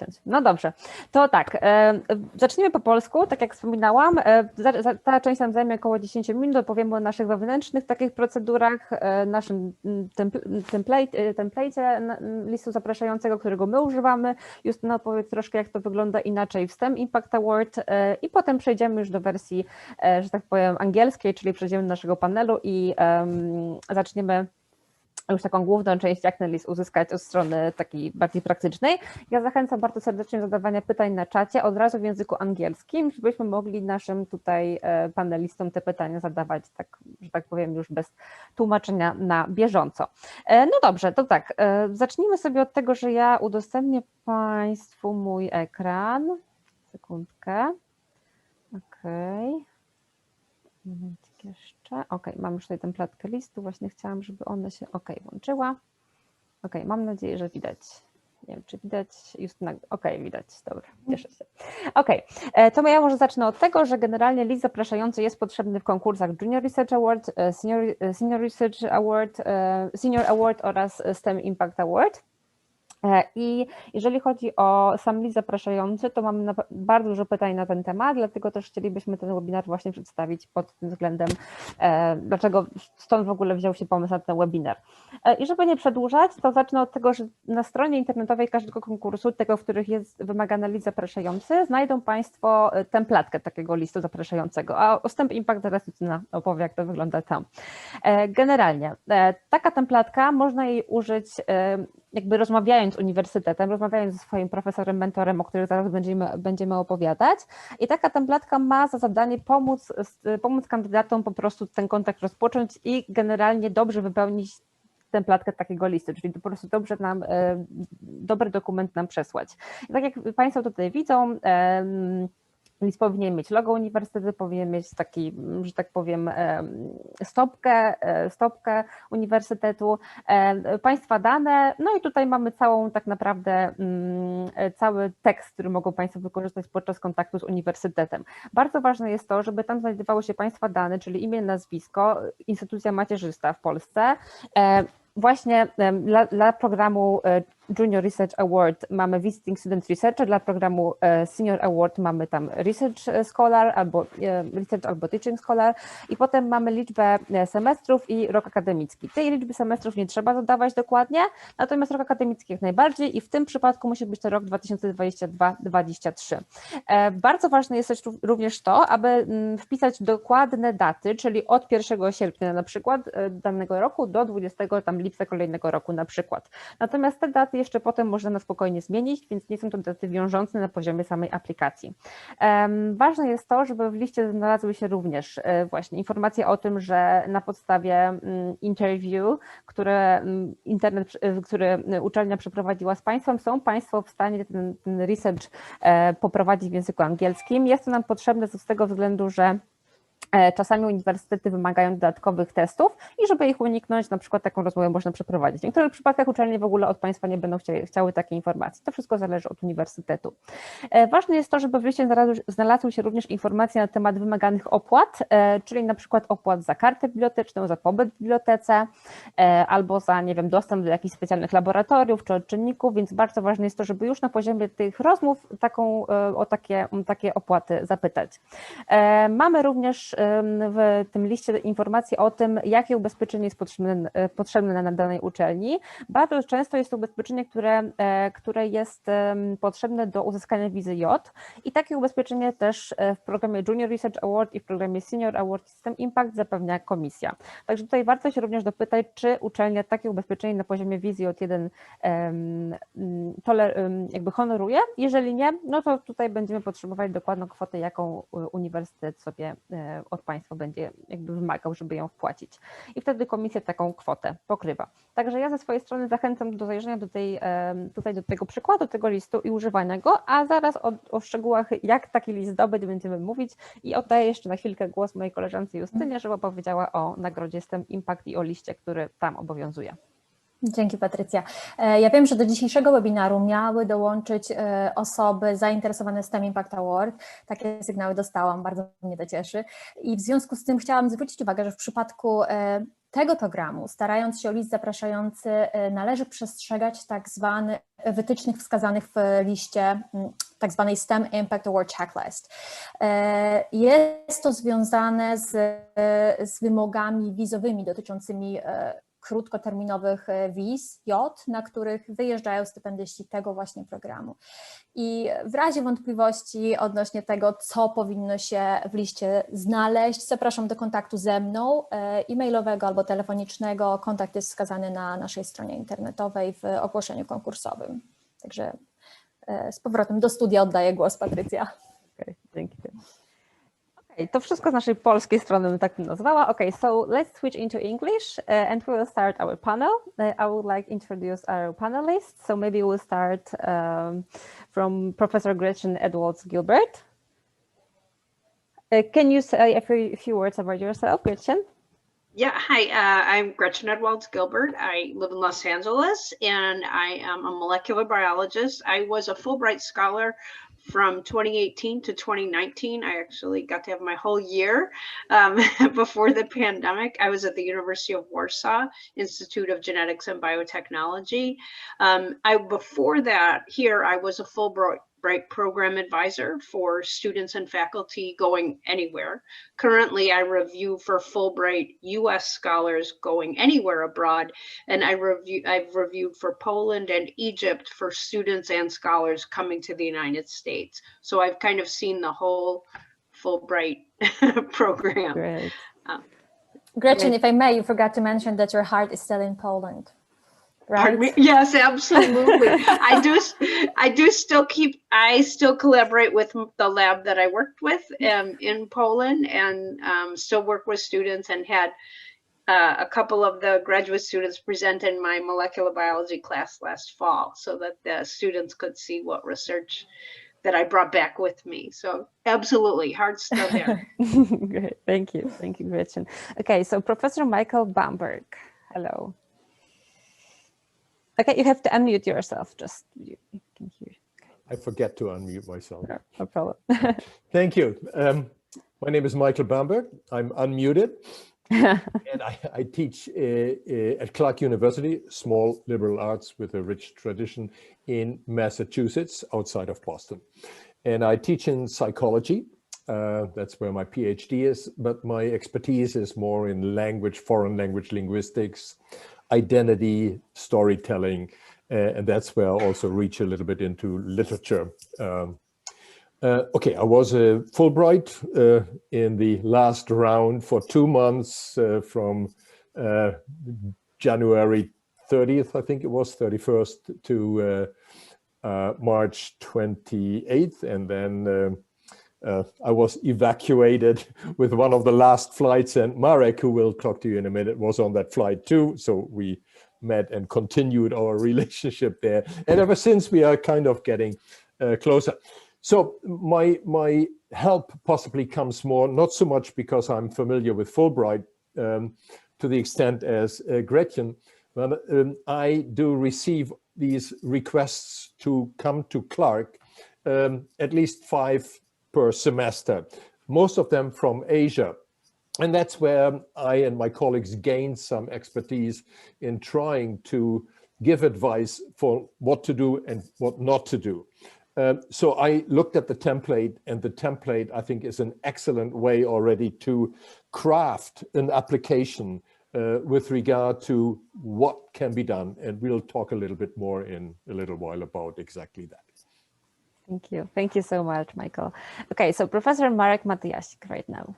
wyciąć. No dobrze, to tak, zacznijmy po polsku, tak jak wspominałam, ta część nam zajmie około 10 minut, opowiemy o naszych wewnętrznych takich procedurach, naszym template'ie listu zapraszającego, którego my używamy. Justyna opowie troszkę, jak to wygląda inaczej w STEM Impact Award i potem przejdziemy już do wersji, że tak powiem, angielskiej, czyli przejdziemy do naszego panelu i zaczniemy już taką główną część, jak ten list uzyskać od strony takiej bardziej praktycznej. Ja zachęcam bardzo serdecznie do zadawania pytań na czacie, od razu w języku angielskim, żebyśmy mogli naszym tutaj panelistom te pytania zadawać, tak, że tak powiem, już bez tłumaczenia na bieżąco. No dobrze, to tak, zacznijmy sobie od tego, że ja udostępnię Państwu mój ekran. Sekundkę. Okej. Momencik jeszcze. Mam już tutaj templatkę listu, właśnie chciałam, żeby ona się włączyła. Mam nadzieję, że widać. Nie wiem, czy widać, Justyna, widać, dobra, cieszę się. To ja może zacznę od tego, że generalnie list zapraszający jest potrzebny w konkursach Junior Research Award, Senior Research Award, Senior Award oraz STEM Impact Award. I jeżeli chodzi o sam list zapraszający, to mamy bardzo dużo pytań na ten temat, dlatego też chcielibyśmy ten webinar właśnie przedstawić pod tym względem, dlaczego stąd w ogóle wziął się pomysł na ten webinar. I żeby nie przedłużać, to zacznę od tego, że na stronie internetowej każdego konkursu, tego, w których jest wymagany list zapraszający, znajdą Państwo templatkę takiego listu zapraszającego, a o STEM Impact zaraz Justyna opowie, jak to wygląda tam. Generalnie taka templatka, można jej użyć jakby rozmawiając z uniwersytetem, rozmawiając ze swoim profesorem, mentorem, o których zaraz będziemy opowiadać. I taka templatka ma za zadanie pomóc kandydatom po prostu ten kontakt rozpocząć i generalnie dobrze wypełnić templatkę takiego listu, czyli po prostu dobry dokument nam przesłać. I tak jak Państwo tutaj widzą, list powinien mieć logo uniwersytetu, powinien mieć taki, że tak powiem, stopkę uniwersytetu, Państwa dane, no i tutaj mamy całą tak naprawdę cały tekst, który mogą Państwo wykorzystać podczas kontaktu z uniwersytetem. Bardzo ważne jest to, żeby tam znajdowały się Państwa dane, czyli imię, nazwisko, instytucja macierzysta w Polsce. Właśnie dla programu Junior Research Award mamy Visiting Student Researcher, dla programu Senior Award mamy tam Research Scholar albo Research albo Teaching Scholar i potem mamy liczbę semestrów i rok akademicki. Tej liczby semestrów nie trzeba dodawać dokładnie, natomiast rok akademicki jak najbardziej i w tym przypadku musi być to rok 2022-2023. Bardzo ważne jest też również to, aby wpisać dokładne daty, czyli od 1 sierpnia na przykład danego roku do 20 lipca kolejnego roku na przykład. Natomiast te daty jeszcze potem można na spokojnie zmienić, więc nie są to daty wiążące na poziomie samej aplikacji. Ważne jest to, żeby w liście znalazły się również właśnie informacje o tym, że na podstawie interview, które uczelnia przeprowadziła z Państwem, są Państwo w stanie ten research poprowadzić w języku angielskim. Jest to nam potrzebne z tego względu, że czasami uniwersytety wymagają dodatkowych testów i żeby ich uniknąć, na przykład taką rozmowę można przeprowadzić. W niektórych przypadkach uczelnie w ogóle od Państwa nie będą chciały takiej informacji. To wszystko zależy od uniwersytetu. Ważne jest to, żeby w liście znalazły się również informacje na temat wymaganych opłat, czyli na przykład opłat za kartę biblioteczną, za pobyt w bibliotece albo za, nie wiem, dostęp do jakichś specjalnych laboratoriów czy odczynników, więc bardzo ważne jest to, żeby już na poziomie tych rozmów o takie opłaty zapytać. Mamy również w tym liście informacje o tym, jakie ubezpieczenie jest potrzebne na danej uczelni. Bardzo często jest to ubezpieczenie, które jest potrzebne do uzyskania wizy J i takie ubezpieczenie też w programie Junior Research Award i w programie Senior Award System Impact zapewnia komisja. Także tutaj warto się również dopytać, czy uczelnia takie ubezpieczenie na poziomie wizy J1 jakby honoruje. Jeżeli nie, no to tutaj będziemy potrzebować dokładną kwotę, jaką uniwersytet sobie od Państwa będzie jakby wymagał, żeby ją wpłacić. I wtedy komisja taką kwotę pokrywa. Także ja ze swojej strony zachęcam do zajrzenia do tego przykładu, tego listu i używania go, a zaraz o szczegółach, jak taki list zdobyć, będziemy mówić i oddaję jeszcze na chwilkę głos mojej koleżance Justynie, żeby opowiedziała o nagrodzie STEM Impact i o liście, który tam obowiązuje. Dzięki, Patrycja. Ja wiem, że do dzisiejszego webinaru miały dołączyć osoby zainteresowane STEM Impact Award. Takie sygnały dostałam, bardzo mnie to cieszy. I w związku z tym chciałam zwrócić uwagę, że w przypadku tego programu, starając się o list zapraszający, należy przestrzegać tak zwanych wytycznych wskazanych w liście tak zwanej STEM Impact Award Checklist. Jest to związane z wymogami wizowymi dotyczącymi krótkoterminowych wiz, na których wyjeżdżają stypendyści tego właśnie programu. I w razie wątpliwości odnośnie tego, co powinno się w liście znaleźć, zapraszam do kontaktu ze mną, e-mailowego albo telefonicznego. Kontakt jest wskazany na naszej stronie internetowej w ogłoszeniu konkursowym. Także z powrotem do studia oddaję głos, Patrycja. Okay, thank you. Okay, to wszystko z naszej polskiej strony bym tak nazwała. Okay, so let's switch into English and we will start our panel. I would like to introduce our panelists. So maybe we'll start from Professor Gretchen Edwalds-Gilbert. Can you say a few words about yourself, Gretchen? Yeah, hi, I'm Gretchen Edwalds-Gilbert. I live in Los Angeles and I am a molecular biologist. I was a Fulbright scholar from 2018 to 2019. I actually got to have my whole year before the pandemic. I was at the University of Warsaw Institute of Genetics and Biotechnology. Before that, here I was a Fulbright program advisor for students and faculty going anywhere. Currently, I review for Fulbright US scholars going anywhere abroad, and I've reviewed for Poland and Egypt for students and scholars coming to the United States. So I've kind of seen the whole Fulbright program. Great. Gretchen, if I may, you forgot to mention that your heart is still in Poland. Right? Yes, absolutely. I still collaborate with the lab that I worked with in Poland, and still work with students, and had a couple of the graduate students present in my molecular biology class last fall, so that the students could see what research that I brought back with me. So absolutely, heart's still there. Great, thank you, Gretchen. Okay, so Professor Michael Bamberg, hello. Okay, you have to unmute yourself. Just you can hear. Okay. I forget to unmute myself. No problem. Thank you. My name is Michael Bamberg. I'm unmuted, and I teach at Clark University, small liberal arts with a rich tradition in Massachusetts, outside of Boston. And I teach in psychology. That's where my PhD is, but my expertise is more in language, foreign language linguistics, identity, storytelling, and that's where I also reach a little bit into literature. Okay, I was a Fulbright in the last round for 2 months from January 30th, I think it was, 31st to March 28th, and then I was evacuated with one of the last flights, and Marek, who will talk to you in a minute, was on that flight too. So we met and continued our relationship there. And ever since, we are kind of getting closer. So my help possibly comes more, not so much because I'm familiar with Fulbright to the extent as Gretchen, but I do receive these requests to come to Clark, at least 5 per semester, most of them from Asia. And that's where I and my colleagues gained some expertise in trying to give advice for what to do and what not to do. So I looked at the template, and the template, I think, is an excellent way already to craft an application with regard to what can be done. And we'll talk a little bit more in a little while about exactly that. Thank you. Thank you so much, Michael. Okay, so Professor Marek Matyjasik right now.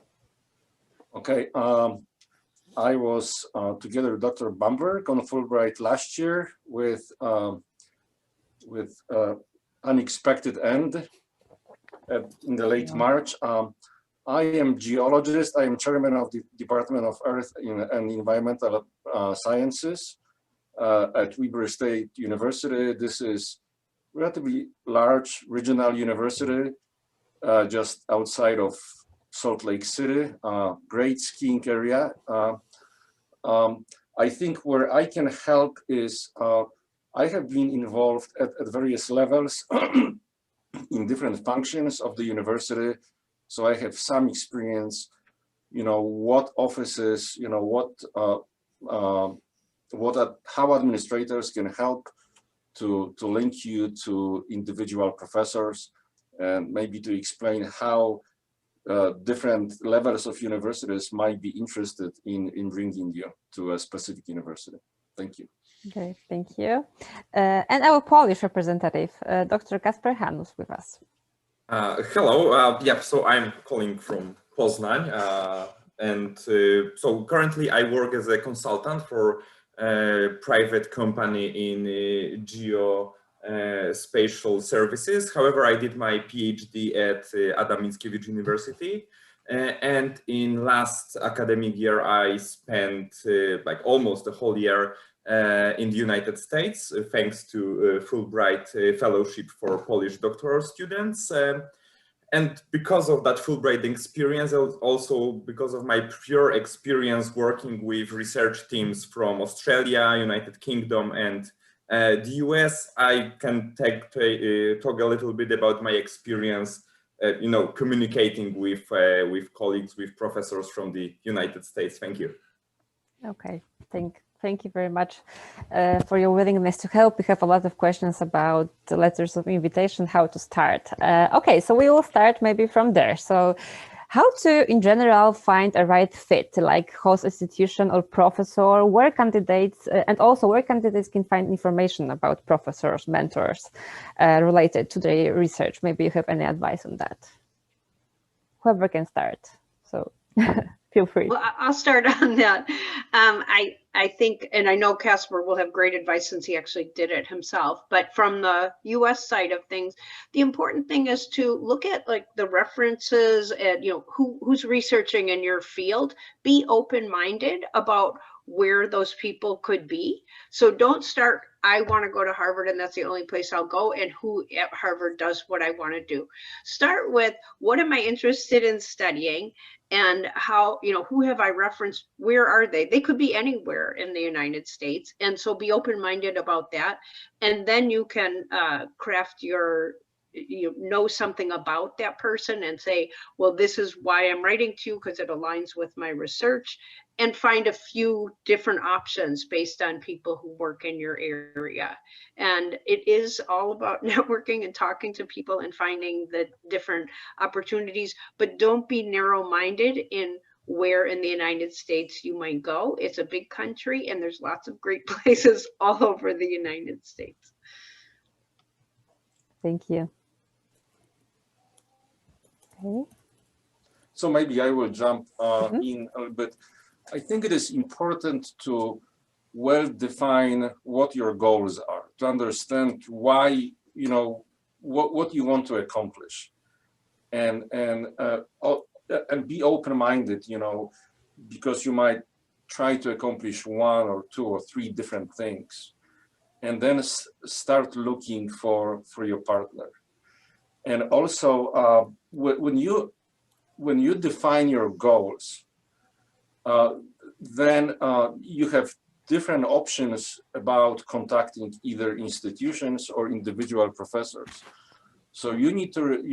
Okay, I was together with Dr. Bamberg on Fulbright last year with unexpected end in the late March. I am geologist. I am chairman of the Department of Earth and Environmental Sciences at Weber State University. This is relatively large regional university just outside of Salt Lake City, great skiing area. I think where I can help is I have been involved at various levels in different functions of the university. So I have some experience, what offices, what how administrators can help to link you to individual professors, and maybe to explain how different levels of universities might be interested in bringing you to a specific university. Thank you. Okay, thank you. And our Polish representative, Dr. Kasper Hanus, with us. Hello, yeah, so I'm calling from Poznań, and so currently I work as a consultant for a private company in geospatial services. However, I did my PhD at Adam Mickiewicz University, and in last academic year I spent like almost a whole year in the United States, thanks to Fulbright fellowship for Polish doctoral students. And because of that Fulbright experience, also because of my pure experience working with research teams from Australia, United Kingdom, and the US, I can talk a little bit about my experience, communicating with colleagues, with professors from the United States. Thank you. Okay, thank you very much for your willingness to help. We have a lot of questions about the letters of invitation, how to start. Okay, so we will start maybe from there. So how to, in general, find a right fit, like host institution or professor, where candidates, and also where candidates can find information about professors, mentors related to their research. Maybe you have any advice on that. Whoever can start, so feel free. Well, I'll start on that. I think, and I know Kasper will have great advice since he actually did it himself, but from the US side of things, the important thing is to look at like the references and, who's researching in your field. Be open-minded about where those people could be. So don't start, I want to go to Harvard and that's the only place I'll go, and who at Harvard does what I want to do. Start with, what am I interested in studying? And how, who have I referenced? Where are they? They could be anywhere in the United States. And so be open-minded about that. And then you can craft your, know something about that person and say, well, this is why I'm writing to you, because it aligns with my research, and find a few different options based on people who work in your area. And it is all about networking and talking to people and finding the different opportunities, but don't be narrow-minded in where in the United States you might go. It's a big country and there's lots of great places all over the United States. Thank you. Okay. So maybe I will jump in a little bit. I think it is important to well define what your goals are, to understand why, what you want to accomplish, and be open-minded, because you might try to accomplish one or two or three different things, and then start looking for your partner. And also, when you define your goals, then you have different options about contacting either institutions or individual professors. So you need to,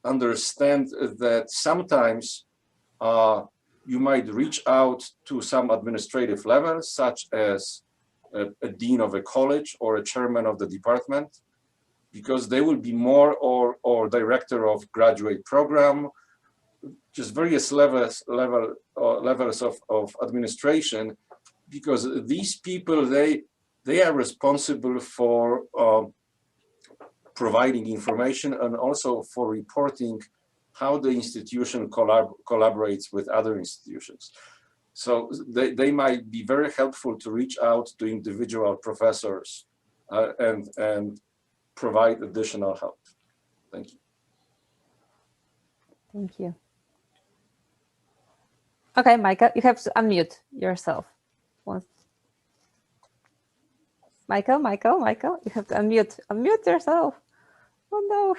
understand that sometimes you might reach out to some administrative level, such as a dean of a college or a chairman of the department, because they will be more, or director of graduate program, just various levels of administration, because these people, they are responsible for providing information and also for reporting how the institution collaborates with other institutions. So they might be very helpful to reach out to individual professors and provide additional help. Thank you. Thank you. Okay, Michael, you have to unmute yourself. Michael, you have to unmute yourself. Oh no.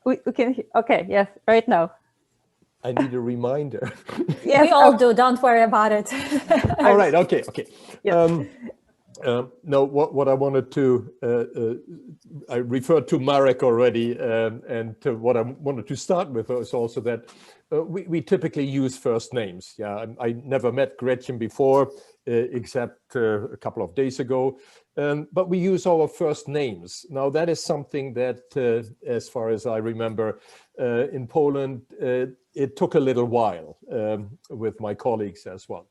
we can, okay, yes, right now. I need a reminder. Yes, we all do, don't worry about it. All right, okay. Yes. No, what I wanted to, I referred to Marek already, and what I wanted to start with is also that we typically use first names. Yeah, I never met Gretchen before, except a couple of days ago, but we use our first names. Now that is something that, as far as I remember, in Poland, it took a little while with my colleagues as well.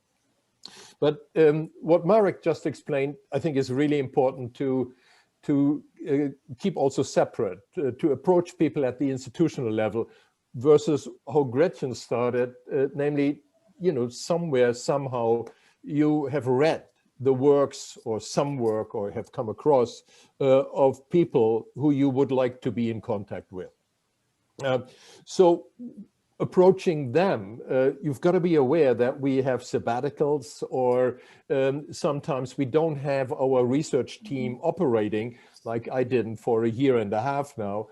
But what Marek just explained, I think, is really important to keep also separate, to approach people at the institutional level versus how Gretchen started, namely, you know, somewhere, somehow, you have read the works or some work or have come across of people who you would like to be in contact with. So approaching them, you've got to be aware that we have sabbaticals, or sometimes we don't have our research team operating like I didn't for a year and a half now.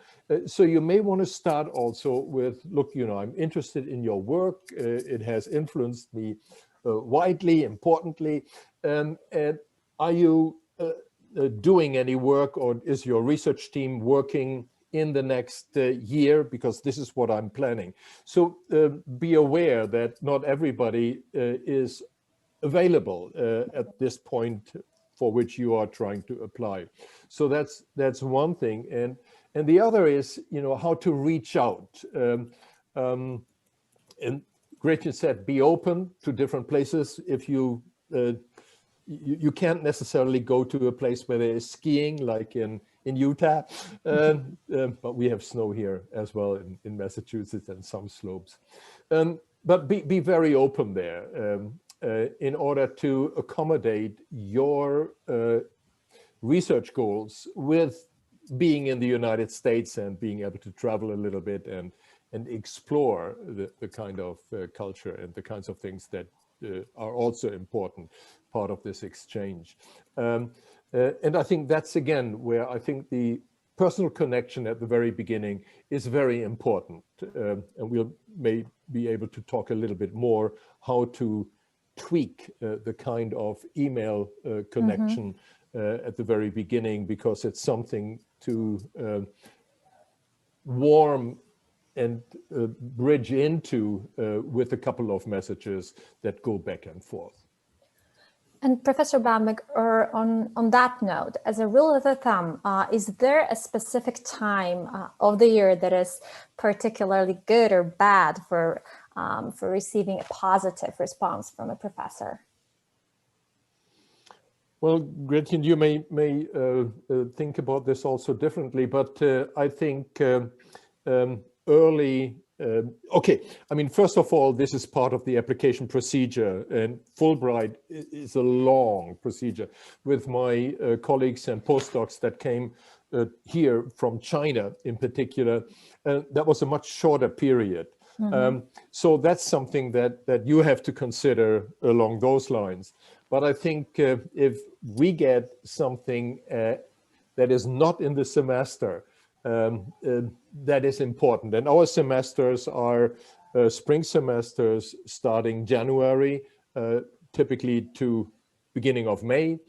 So you may want to start also with, look, you know, I'm interested in your work. It has influenced me widely, importantly. And are you doing any work, or is your research team working in the next year, because this is what I'm planning. So be aware that not everybody is available at this point for which you are trying to apply. So that's one thing. And the other is, you know, how to reach out. And Gretchen said, be open to different places. If you can't necessarily go to a place where there is skiing, like in Utah, but we have snow here as well in Massachusetts and some slopes. But be very open there in order to accommodate your research goals with being in the United States and being able to travel a little bit and explore the kind of culture and the kinds of things that are also important part of this exchange. And I think that's, again, where I think the personal connection at the very beginning is very important. And we'll may be able to talk a little bit more how to tweak the kind of email connection at the very beginning, because it's something to warm and bridge into with a couple of messages that go back and forth. And Professor Bamberg, on that note, as a rule of thumb, is there a specific time of the year that is particularly good or bad for receiving a positive response from a professor? Well, Gretchen, you may think about this also differently, but I think early. Okay, I mean, first of all, this is part of the application procedure, and Fulbright is a long procedure. With my colleagues and postdocs that came here from China in particular, that was a much shorter period. So that's something that you have to consider along those lines. But I think if we get something that is not in the semester, that is important. And our semesters are spring semesters starting January, typically to beginning of May.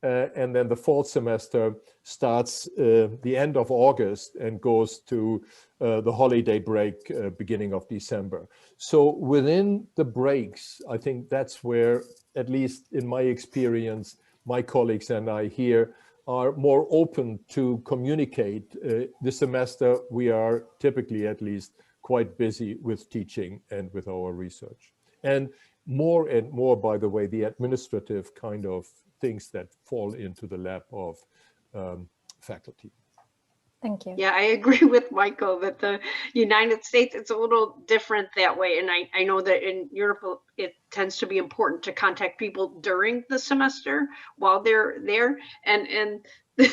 And then the fall semester starts the end of August and goes to the holiday break, beginning of December. So within the breaks, I think that's where, at least in my experience, my colleagues and I here are more open to communicate. This semester, we are typically at least quite busy with teaching and with our research. And more, by the way, the administrative kind of things that fall into the lap of faculty. Thank you. Yeah, I agree with Michael that the United States, it's a little different that way. And I know that in Europe, it tends to be important to contact people during the semester while they're there. And the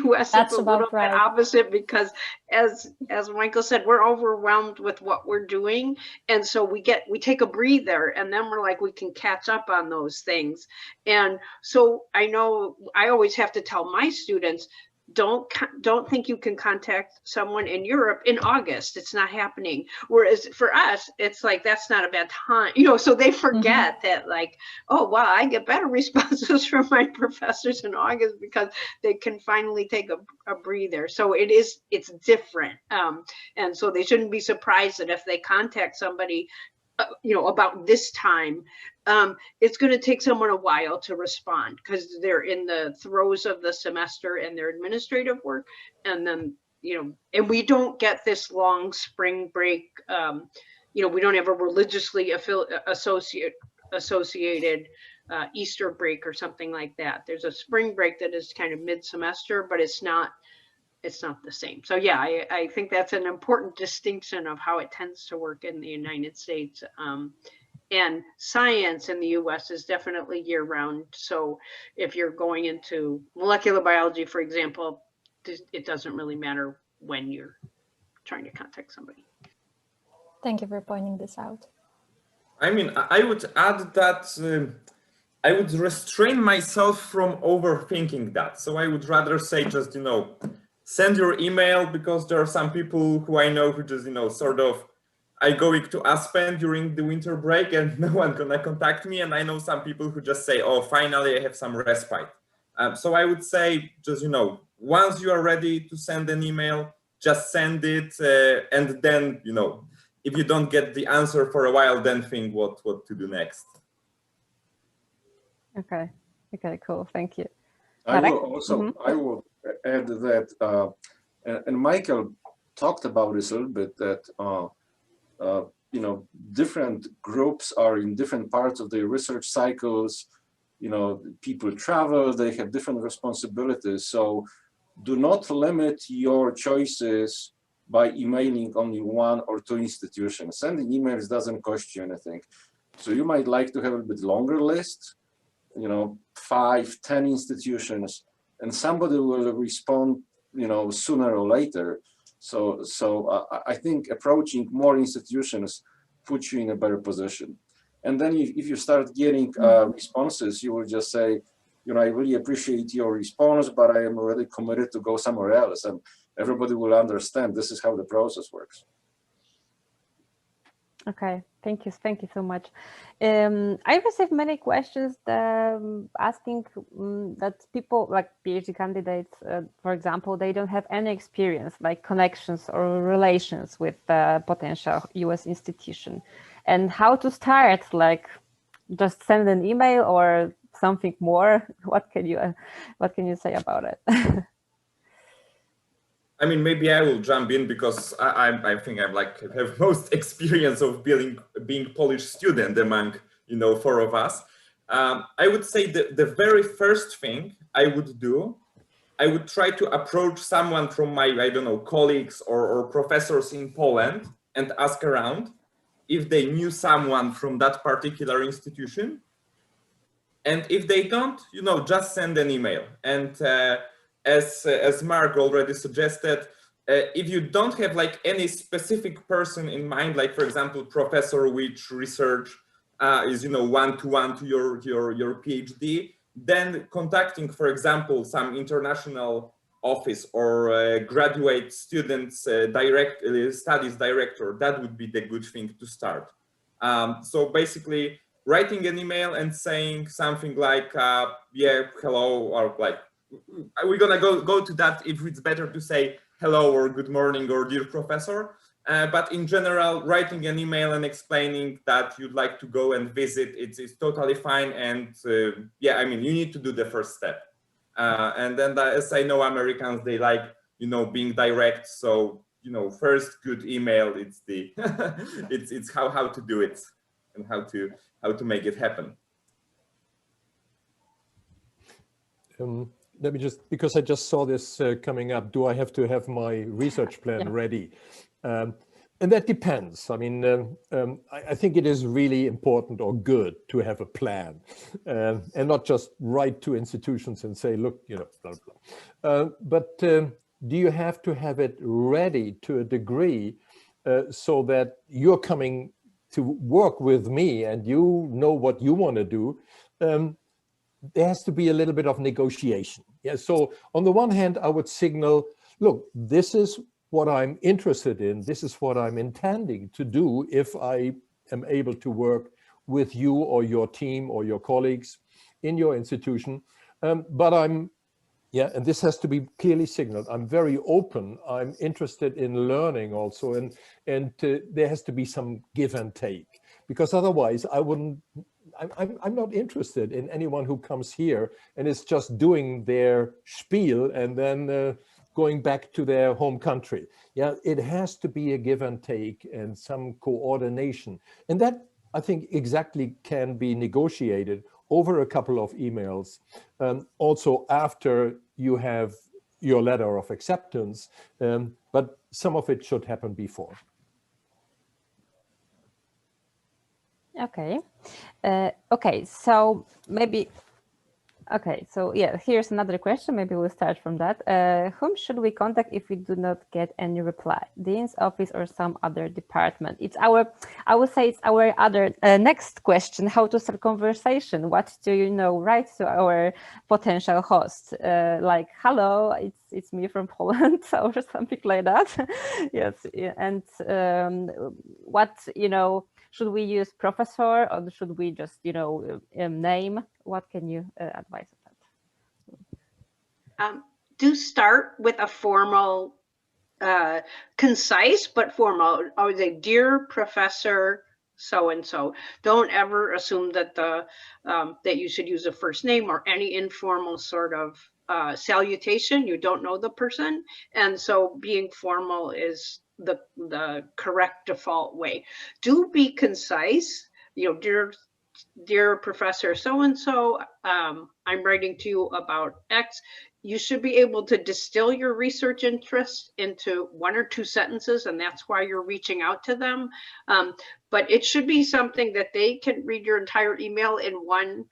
US is a little bit opposite, because as Michael said, we're overwhelmed with what we're doing. And so we take a breather, and then we're like, we can catch up on those things. And so I know I always have to tell my students, don't think you can contact someone in Europe in August. It's not happening. Whereas for us, it's like, that's not a bad time, you know, so they forget that, like, oh, wow, I get better responses from my professors in August because they can finally take a breather. So it's different. And so they shouldn't be surprised that if they contact somebody, you know, about this time, it's going to take someone a while to respond because they're in the throes of the semester and their administrative work. And then, you know, and we don't get this long spring break. You know, we don't have a religiously associated Easter break or something like that. There's a spring break that is kind of mid-semester, but it's not the same. So yeah, I think that's an important distinction of how it tends to work in the United States. And science in the US is definitely year round. So if you're going into molecular biology, for example, it doesn't really matter when you're trying to contact somebody. Thank you for pointing this out. I mean, I would add that I would restrain myself from overthinking that. So I would rather say just, you know, send your email, because there are some people who I know who just, you know, sort of, I going to Aspen during the winter break and no one gonna contact me. And I know some people who just say, oh, finally I have some respite. So I would say just, you know, once you are ready to send an email, just send it. And then, you know, if you don't get the answer for a while, then think what to do next. Okay, cool, thank you. I will also, I will add that, and Michael talked about this a little bit, that you know, different groups are in different parts of their research cycles. You know, people travel, they have different responsibilities. So do not limit your choices by emailing only one or two institutions. Sending emails doesn't cost you anything. So you might like to have a bit longer list, you know, 5, 10 institutions, and somebody will respond, you know, sooner or later. So I think approaching more institutions puts you in a better position. And then if you start getting responses, you will just say, you know, I really appreciate your response, but I am already committed to go somewhere else. And everybody will understand this is how the process works. Okay, thank you so much. I received many questions asking that people, like PhD candidates, for example, they don't have any experience, like connections or relations with potential US institution, and how to start, like just send an email or something more. What can you say about it? I mean, maybe I will jump in because I think I'm like have most experience of being Polish student among, you know, 4 of us. I would say the very first thing I would do, I would try to approach someone from my, I don't know, colleagues or professors in Poland and ask around if they knew someone from that particular institution. And if they don't, you know, just send an email. And as Mark already suggested, if you don't have like any specific person in mind, like for example, professor which research is, you know, one-to-one to your PhD, then contacting, for example, some international office or graduate students studies director, that would be the good thing to start. So basically writing an email and saying something like, yeah, hello, or like, we're gonna go to that if it's better to say hello or good morning or dear professor. But in general, writing an email and explaining that you'd like to go and visit, it's totally fine. And yeah, I mean, you need to do the first step. And then as I know, Americans, they like, you know, being direct. So, you know, first good email, it's the, it's how to do it and how to make it happen. Let me just, because I just saw this coming up, do I have to have my research plan ready? And that depends. I mean, I think it is really important or good to have a plan and not just write to institutions and say, look, you know, blah, blah. But do you have to have it ready to a degree so that you're coming to work with me and you know what you want to do? There has to be a little bit of negotiation. Yeah, so on the one hand, I would signal, look, this is what I'm interested in. This is what I'm intending to do if I am able to work with you or your team or your colleagues in your institution. But and this has to be clearly signaled. I'm very open. I'm interested in learning also, and there has to be some give and take, because otherwise I'm not interested in anyone who comes here and is just doing their spiel and then going back to their home country. Yeah, it has to be a give and take and some coordination. And that, I think, exactly can be negotiated over a couple of emails. Also after you have your letter of acceptance, but some of it should happen before. Okay. Okay, so maybe, okay, so yeah, here's another question. Maybe we'll start from that. Whom should we contact if we do not get any reply? Dean's office or some other department? It's our, I would say it's our other next question, how to start conversation. What do you know, write to our potential host? Like, hello, it's me from Poland or something like that. Yes, and what, you know, should we use professor or should we just, you know, name? What can you advise on that? Do start with a formal, concise but formal. I would say, dear Professor so-and-so. Don't ever assume that that you should use a first name or any informal sort of salutation. You don't know the person, and so being formal is the correct default way. Do be concise. You know, dear Professor so-and-so, I'm writing to you about X. You should be able to distill your research interest into 1 or 2 sentences, and that's why you're reaching out to them. But it should be something that they can read your entire email in one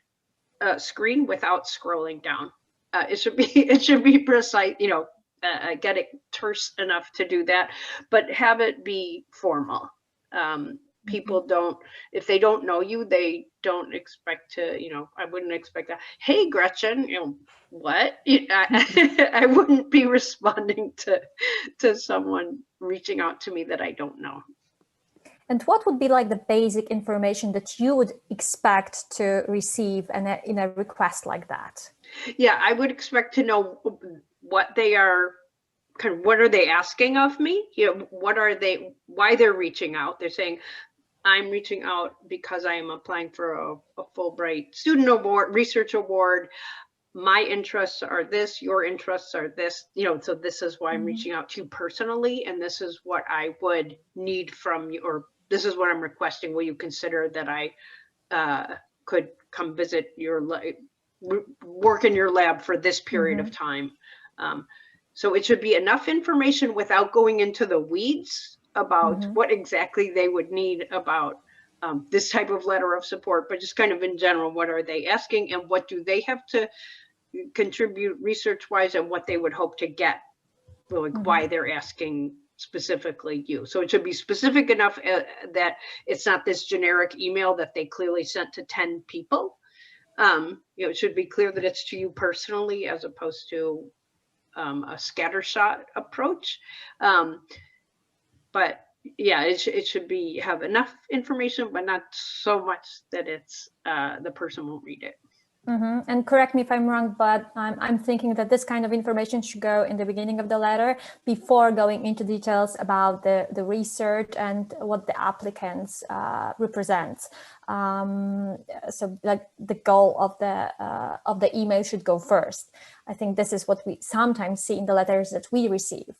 screen without scrolling down. It should be precise, you know, get it terse enough to do that, but have it be formal. People don't, if they don't know you, they don't expect to, you know, I wouldn't expect that. Hey, Gretchen, you know, what? I wouldn't be responding to someone reaching out to me that I don't know. And what would be like the basic information that you would expect to receive in a request like that? Yeah, I would expect to know what they are, kind of what are they asking of me? You know, what are they, why they're reaching out? They're saying, I'm reaching out because I am applying for a Fulbright student award, research award. My interests are this, your interests are this, you know, so this is why I'm reaching out to you personally, and this is what I would need from you, or this is what I'm requesting. Will you consider that I could come visit your, work in your lab for this period of time? So it should be enough information without going into the weeds about what exactly they would need about this type of letter of support, but just kind of in general, what are they asking and what do they have to contribute research-wise and what they would hope to get, like why they're asking specifically you. So it should be specific enough that it's not this generic email that they clearly sent to 10 people. You know, it should be clear that it's to you personally as opposed to a scattershot approach. But yeah, it should be have enough information, but not so much that it's the person won't read it. And correct me if I'm wrong, but I'm thinking that this kind of information should go in the beginning of the letter before going into details about the research and what the applicants represent. So like the goal of the email should go first. I think this is what we sometimes see in the letters that we receive.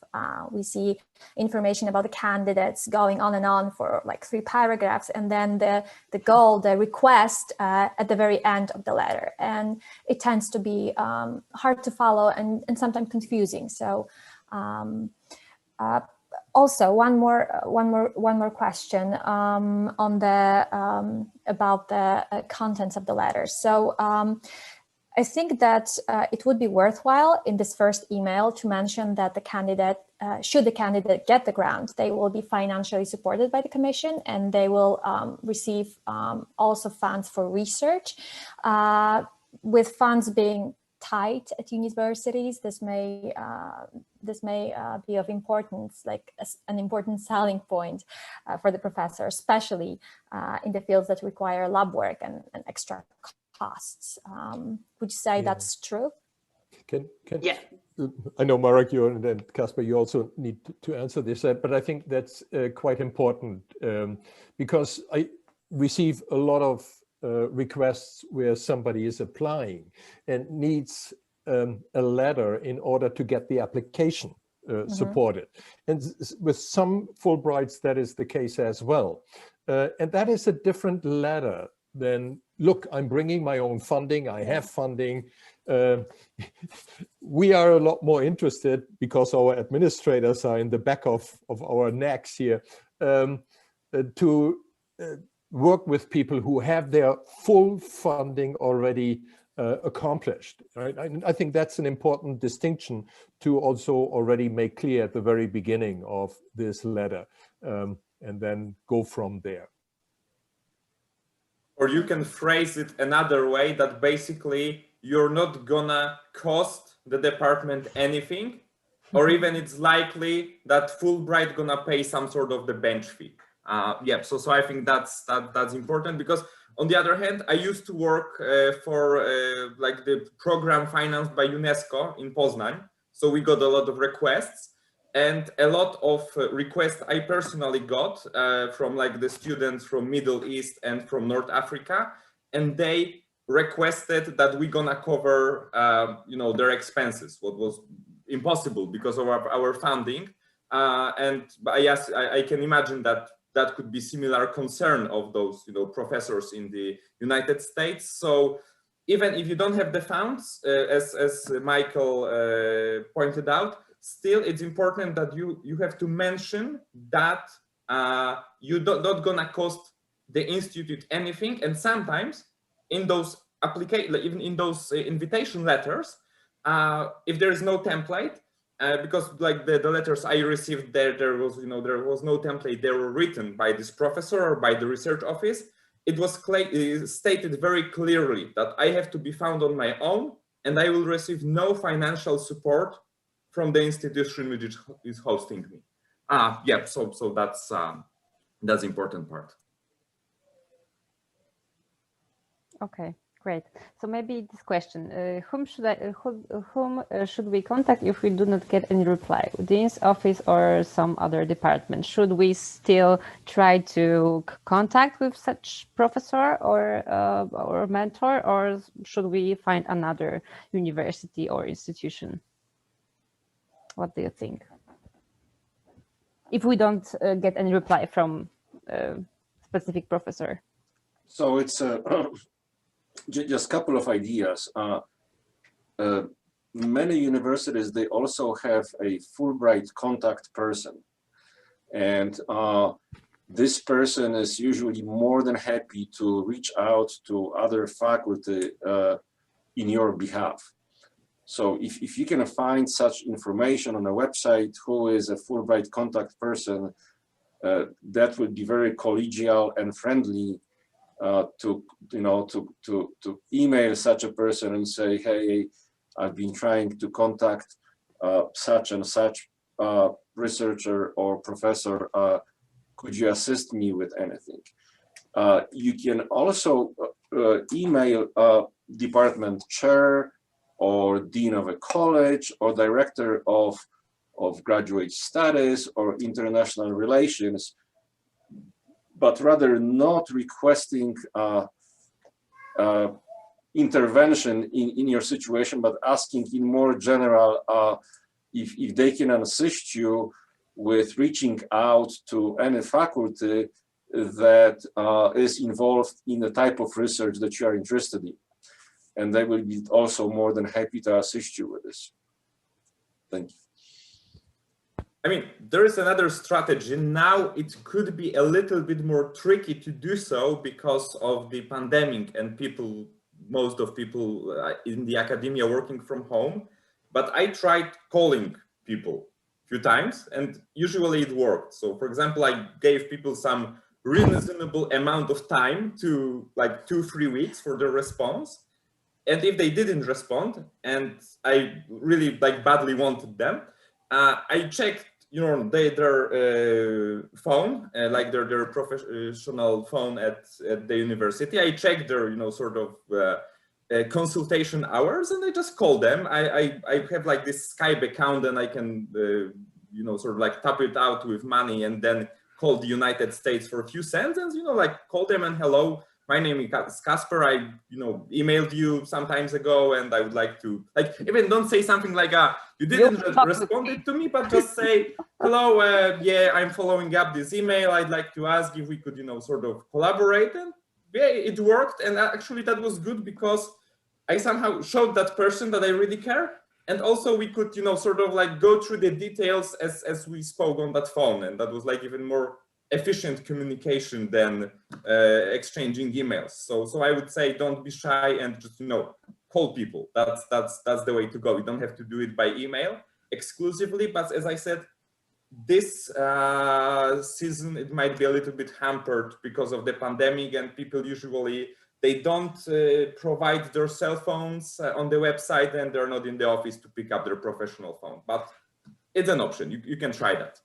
We see information about the candidates going on and on for like 3 paragraphs, and then the goal, the request at the very end of the letter. And it tends to be hard to follow and sometimes confusing. So also one more question on the about the contents of the letter. So I think that it would be worthwhile in this first email to mention that the candidate, should the candidate get the grant, they will be financially supported by the Commission, and they will receive also funds for research, with funds being tight at universities, this may be of importance, like an important selling point for the professor, especially in the fields that require lab work and extra costs. Would you say that's true? Yeah. I know, Marek, you and Kasper, you also need to answer this, but I think that's quite important because I receive a lot of requests where somebody is applying and needs a letter in order to get the application supported. And with some Fulbrights, that is the case as well. And that is a different letter than, look, I'm bringing my own funding, I have funding. We are a lot more interested, because our administrators are in the back of our necks here, to work with people who have their full funding already accomplished. Right? I think that's an important distinction to also already make clear at the very beginning of this letter, and then go from there. Or you can phrase it another way, that basically you're not gonna cost the department anything, or even it's likely that Fulbright gonna pay some sort of the bench fee. Yeah, so I think that's important, because on the other hand, I used to work for like the program financed by UNESCO in Poznań. So we got a lot of requests, and a lot of requests I personally got from like the students from Middle East and from North Africa, and they requested that we're gonna cover you know, their expenses, what was impossible because of our funding. And I can imagine that that could be similar concern of those, you know, professors in the United States. So even if you don't have the funds, as Michael pointed out, still it's important that you have to mention that you're not gonna cost the institute anything. And sometimes in those even in those invitation letters, if there is no template, because like the letters I received there was, you know, there was no template. They were written by this professor or by the research office. It was stated very clearly that I have to be found on my own, and I will receive no financial support from the institution which is hosting me. Yeah, so that's important part. Okay. Great. So maybe this question: whom should we contact if we do not get any reply? Dean's office or some other department? Should we still try to contact with such professor or mentor, or should we find another university or institution? What do you think? If we don't get any reply from a specific professor. So it's just a couple of ideas. Many universities, they also have a Fulbright contact person. And this person is usually more than happy to reach out to other faculty in your behalf. So if you can find such information on a website, who is a Fulbright contact person, that would be very collegial and friendly. To email such a person and say, hey, I've been trying to contact such and such researcher or professor. Could you assist me with anything? You can also email department chair or dean of a college or director of graduate studies or international relations, but rather not requesting intervention in your situation, but asking in more general if they can assist you with reaching out to any faculty that is involved in the type of research that you are interested in. And they will be also more than happy to assist you with this. Thank you. I mean, there is another strategy. Now it could be a little bit more tricky to do so because of the pandemic and most of people in the academia working from home. But I tried calling people a few times and usually it worked. So for example, I gave people some reasonable amount of time to like 2-3 weeks for the response. And if they didn't respond, and I really like badly wanted them, I checked, you know, their phone, like their professional phone at the university. I checked their, you know, sort of consultation hours, and I just called them. I have like this Skype account, and I can, you know, sort of like tap it out with money, and then call the United States for a few cents, and, you know, like call them and hello. My name is Kasper. I, you know, emailed you some times ago, and I would like to, like, even don't say something like, you didn't respond to me, but just say, hello, yeah, I'm following up this email. I'd like to ask if we could, you know, sort of collaborate. And yeah, it worked. And actually that was good because I somehow showed that person that I really care. And also we could, you know, sort of like go through the details as we spoke on that phone. And that was like even more efficient communication than exchanging emails. So I would say don't be shy and just, you know, call people. That's the way to go. You don't have to do it by email exclusively, but as I said, this season it might be a little bit hampered because of the pandemic, and people usually they don't provide their cell phones on the website, and they're not in the office to pick up their professional phone. But it's an option. You can try that.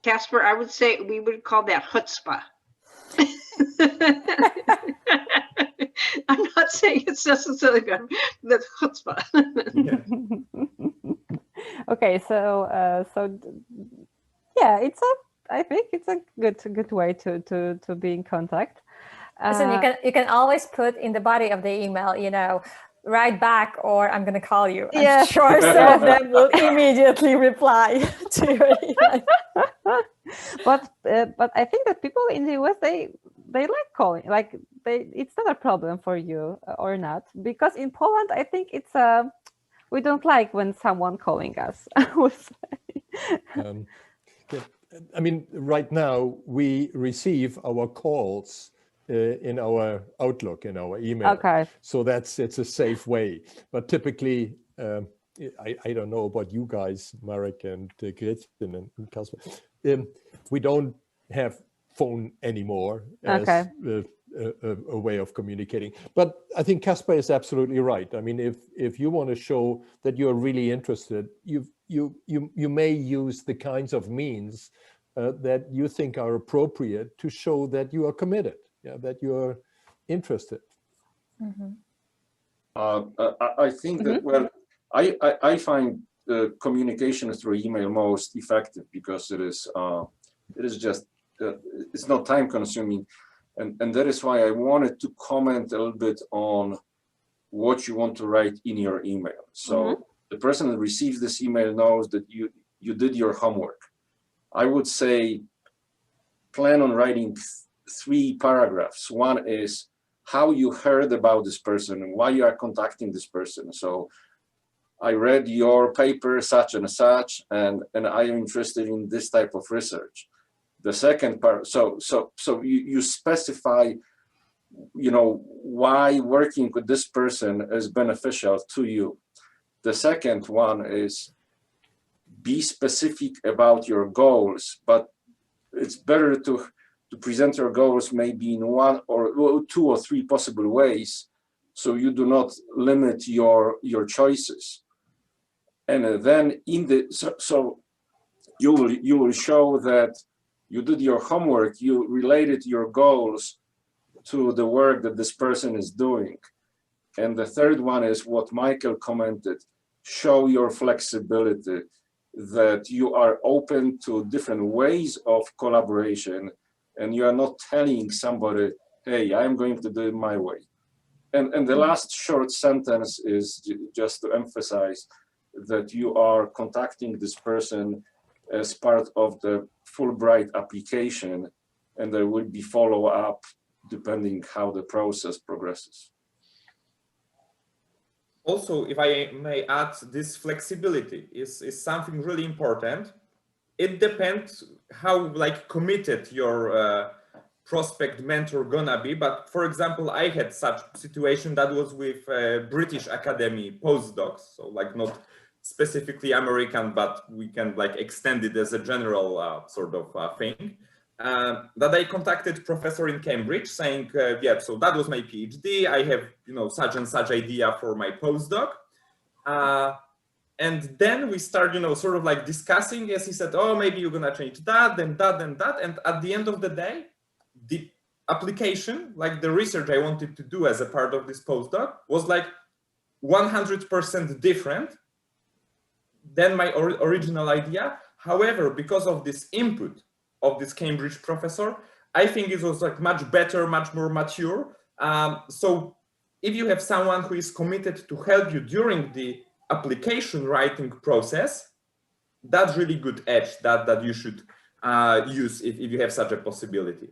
Kasper, I would say we would call that chutzpah. I'm not saying it's necessarily good. That's chutzpah. Okay, so yeah, I think it's a good way to be in contact. Listen, you can always put in the body of the email, you know, write back or I'm going to call you. I'm sure some of them will immediately reply to your email. But I think that people in the US, they like calling, like it's not a problem for you or not, because in Poland I think it's we don't like when someone calling us. I mean, right now we receive our calls in our Outlook, in our email. Okay. So it's a safe way. But typically, I don't know about you guys, Marek and Gretchen and Kasper. We don't have phone anymore as a way of communicating. But I think Kasper is absolutely right. I mean, if you want to show that you're really interested, you may use the kinds of means that you think are appropriate to show that you are committed, that you're interested. Mm-hmm. I think that, well, I find the communication through email most effective because it is just it's not time consuming, and that is why I wanted to comment a little bit on what you want to write in your email. So the person that receives this email knows that you did your homework. I would say plan on writing 3 paragraphs. One is how you heard about this person and why you are contacting this person. So I read your paper such and such, and I am interested in this type of research. The second part, so you specify, you know, why working with this person is beneficial to you. The second one is be specific about your goals, but it's better to present your goals maybe in 1 or 2 or 3 possible ways, so you do not limit your choices. And then so you will show that you did your homework, you related your goals to the work that this person is doing. And the third one is what Michael commented, show your flexibility, that you are open to different ways of collaboration, and you are not telling somebody, hey, I'm going to do it my way. And the last short sentence is just to emphasize that you are contacting this person as part of the Fulbright application, and there will be follow-up depending how the process progresses. Also, if I may add, this flexibility is something really important. It depends how committed your prospect mentor gonna be. But for example, I had such situation that was with British Academy postdocs, so not specifically American, but we can extend it as a general sort of thing. that I contacted professor in Cambridge saying, yeah, so that was my PhD. I have, such and such idea for my postdoc. And then we start, sort of like discussing, as he said, oh, maybe you're gonna change that, then that, then that. And at the end of the day, the application, like the research I wanted to do as a part of this postdoc was like 100% different than my original idea. However, because of this input of this Cambridge professor, I think it was like much better, much more mature. So if you have someone who is committed to help you during the application writing process, that's really good edge that you should use if you have such a possibility.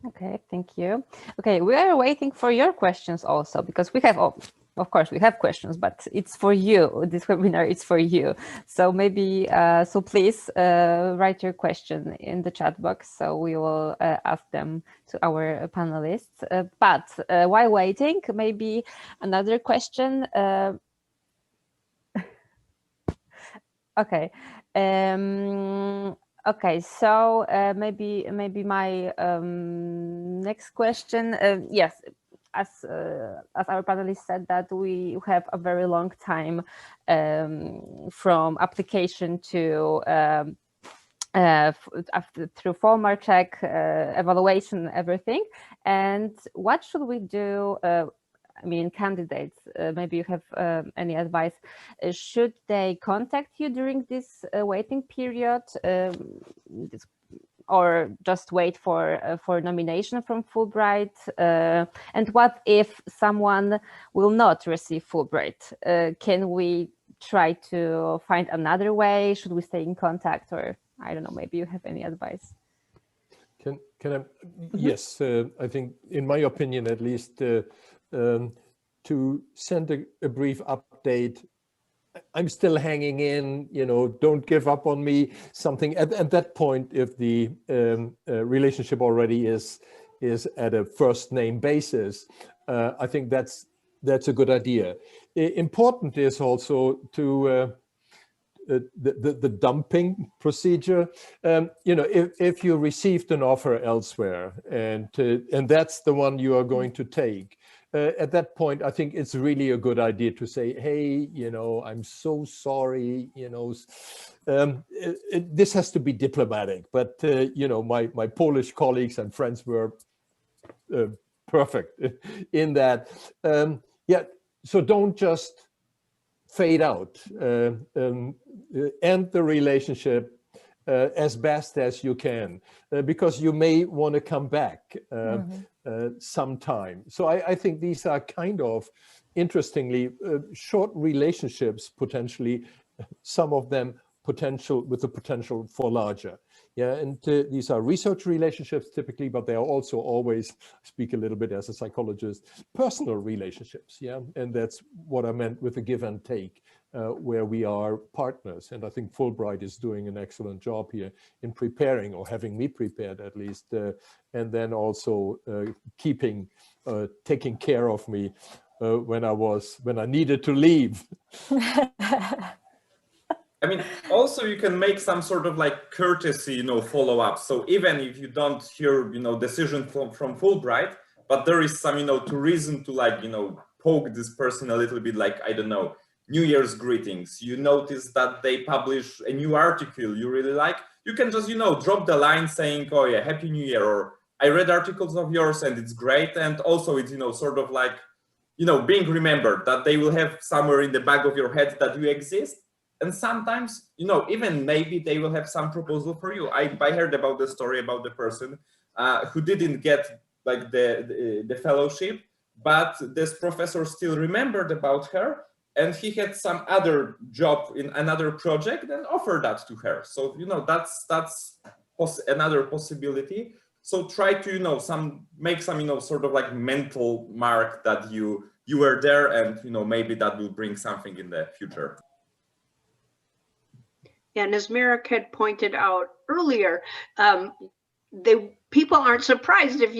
Okay, thank you. Okay, we are waiting for your questions also, because we have, of course, we have questions, but it's for you. This webinar is for you. So maybe, so please write your question in the chat box, so we will ask them to our panelists. But while waiting, maybe another question. Okay. Okay, so maybe my next question. Yes, as our panelists said, that we have a very long time from application to through formal check, evaluation, everything. And what should we do? I mean, candidates, maybe you have any advice. Should they contact you during this waiting period, or just wait for nomination from Fulbright? And what if someone will not receive Fulbright? Can we try to find another way? Should we stay in contact, or I don't know, maybe you have any advice? Can I? Yes, I think, in my opinion, at least, to send a brief update. I'm still hanging in, don't give up on me. Something at that point, if the relationship already is at a first name basis, I think that's a good idea. Important is also to the dumping procedure. If you received an offer elsewhere and that's the one you are going to take, at that point, I think it's really a good idea to say, hey, I'm so sorry, this has to be diplomatic, but my Polish colleagues and friends were perfect in that. Yeah, so don't just fade out, end the relationship as best as you can, because you may want to come back sometime. So I think these are kind of, interestingly, short relationships, potentially, some of them with the potential for larger. Yeah, and these are research relationships typically, but they are also always, speak a little bit as a psychologist, personal relationships. Yeah, and that's what I meant with the give and take, where we are partners. And I think Fulbright is doing an excellent job here in preparing, or having me prepared at least, and then also taking care of me when I needed to leave. I mean, also you can make some sort of like courtesy, follow-up. So even if you don't hear, decision from Fulbright, but there is some, to reason to like, poke this person a little bit, like, I don't know, New Year's greetings. You notice that they publish a new article you really like. You can just, drop the line saying, oh yeah, Happy New Year, or I read articles of yours and it's great. And also it's, sort of like, being remembered, that they will have somewhere in the back of your head that you exist. And sometimes, even maybe they will have some proposal for you. I heard about the story about the person who didn't get like the fellowship, but this professor still remembered about her, and he had some other job in another project and offered that to her. So, that's another possibility. So try to, make some, sort of like mental mark that you were there, and, maybe that will bring something in the future. And as Marek had pointed out earlier, people aren't surprised if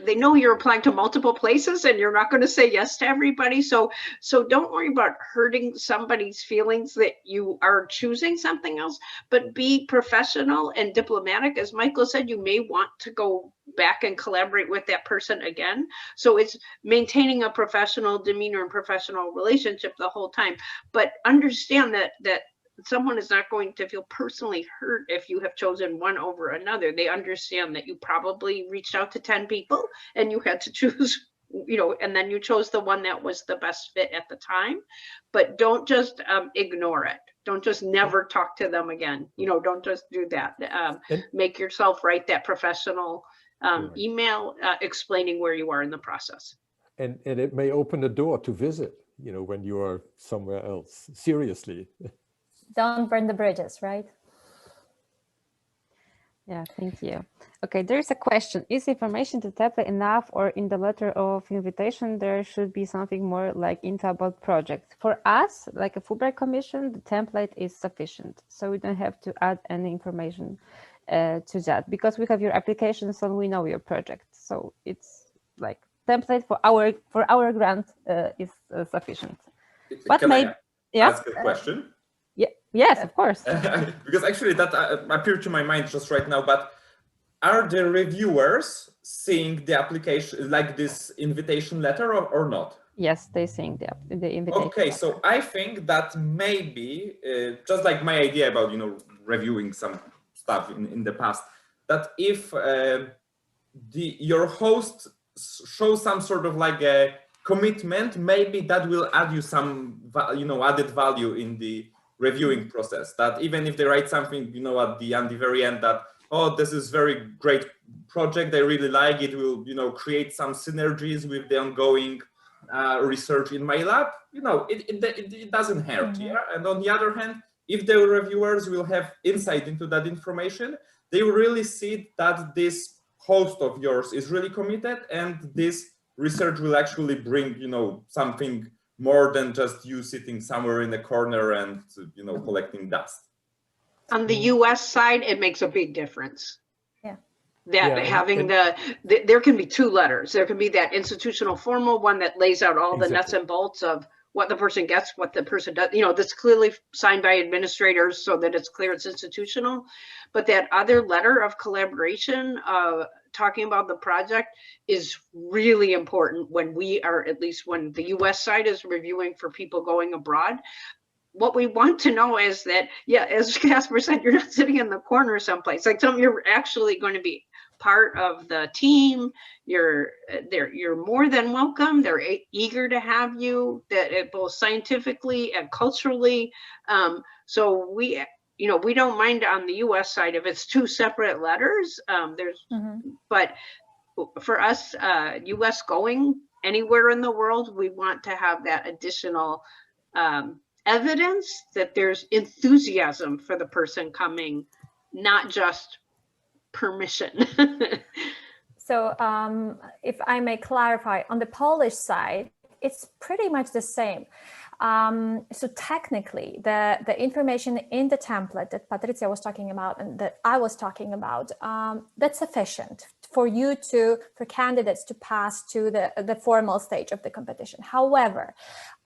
they know you're applying to multiple places and you're not going to say yes to everybody. So don't worry about hurting somebody's feelings that you are choosing something else, but be professional and diplomatic. As Michael said, you may want to go back and collaborate with that person again. So it's maintaining a professional demeanor and professional relationship the whole time, but understand that someone is not going to feel personally hurt if you have chosen one over another. They understand that you probably reached out to 10 people and you had to choose, and then you chose the one that was the best fit at the time. But don't just ignore it. Don't just never talk to them again. Don't just do that. Make yourself write that professional email explaining where you are in the process. And it may open the door to visit, when you are somewhere else. Seriously. Don't burn the bridges, right? Yeah, thank you. Okay, there's a question. Is information to template enough, or in the letter of invitation, there should be something more like info about project? For us, like a Fulbright commission, the template is sufficient. So we don't have to add any information to that, because we have your application, so we know your project. So it's like template for our grant is sufficient. But Can maybe, I ask a question? Yes, of course. Because actually that appeared to my mind just right now, but are the reviewers seeing the application, like this invitation letter, or not? Yes, they're seeing the invitation. Okay, so I think that maybe, just like my idea about, reviewing some stuff in the past, that if your host shows some sort of like a commitment, maybe that will add you some, added value in the reviewing process. That even if they write something, at the very end that, oh, this is very great project, I really like it, will, create some synergies with the ongoing research in my lab, it doesn't hurt. Yeah. And on the other hand, if the reviewers will have insight into that information, they will really see that this host of yours is really committed, and this research will actually bring, something more than just you sitting somewhere in a corner and, collecting dust. On the US side, it makes a big difference. Having there can be two letters. There can be that institutional formal one that lays out all the nuts and bolts of what the person gets, what the person does, that's clearly signed by administrators so that it's clear it's institutional. But that other letter of collaboration, talking about the project, is really important when we are, at least when the US side is reviewing for people going abroad. What we want to know is that, as Kasper said, you're not sitting in the corner someplace, like you're actually going to be part of the team. You're more than welcome. They're eager to have you, that both scientifically and culturally. So we don't mind on the US side if it's two separate letters. But for us, US going anywhere in the world, we want to have that additional evidence that there's enthusiasm for the person coming, not just permission. So if I may clarify, on the Polish side, it's pretty much the same. So technically, the information in the template that Patrycja was talking about and that I was talking about, that's sufficient for candidates to pass to the formal stage of the competition. However,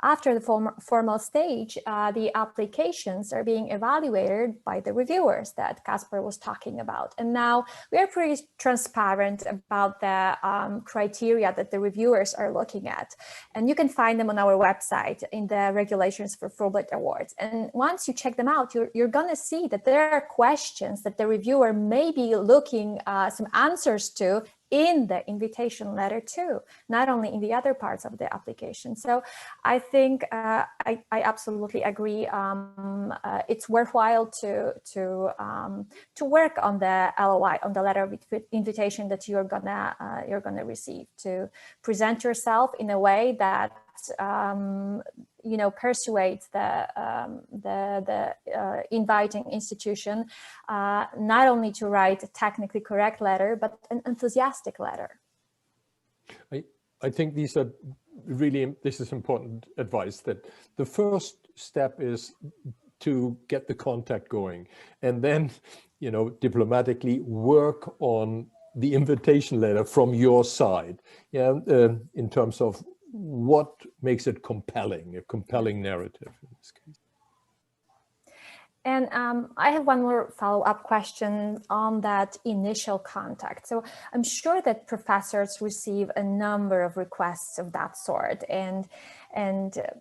after the formal stage, the applications are being evaluated by the reviewers that Kasper was talking about. And now we are pretty transparent about the criteria that the reviewers are looking at. And you can find them on our website in the regulations for Fulbright Awards. And once you check them out, you're going to see that there are questions that the reviewer may be looking some answers to in the invitation letter too, not only in the other parts of the application. So I think I absolutely agree. It's worthwhile to work on the LOI, on the letter of invitation that you're gonna receive, to present yourself in a way that persuades the inviting institution not only to write a technically correct letter, but an enthusiastic letter. I think this is important advice, that the first step is to get the contact going, and then, you know, diplomatically work on the invitation letter from your side, yeah, in terms of what makes it compelling, a compelling narrative in this case. And I have one more follow-up question on that initial contact. So I'm sure that professors receive a number of requests of that sort, and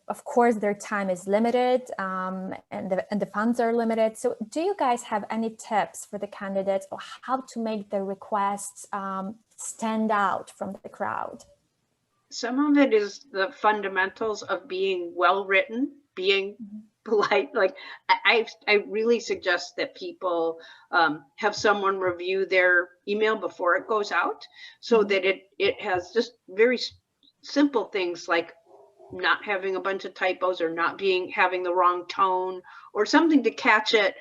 of course their time is limited, and the funds are limited. So do you guys have any tips for the candidates on how to make the requests stand out from the crowd? Some of it is the fundamentals of being well written, being polite. Like I really suggest that people have someone review their email before it goes out, so that it has just very simple things like not having a bunch of typos, or not having the wrong tone, or something to catch it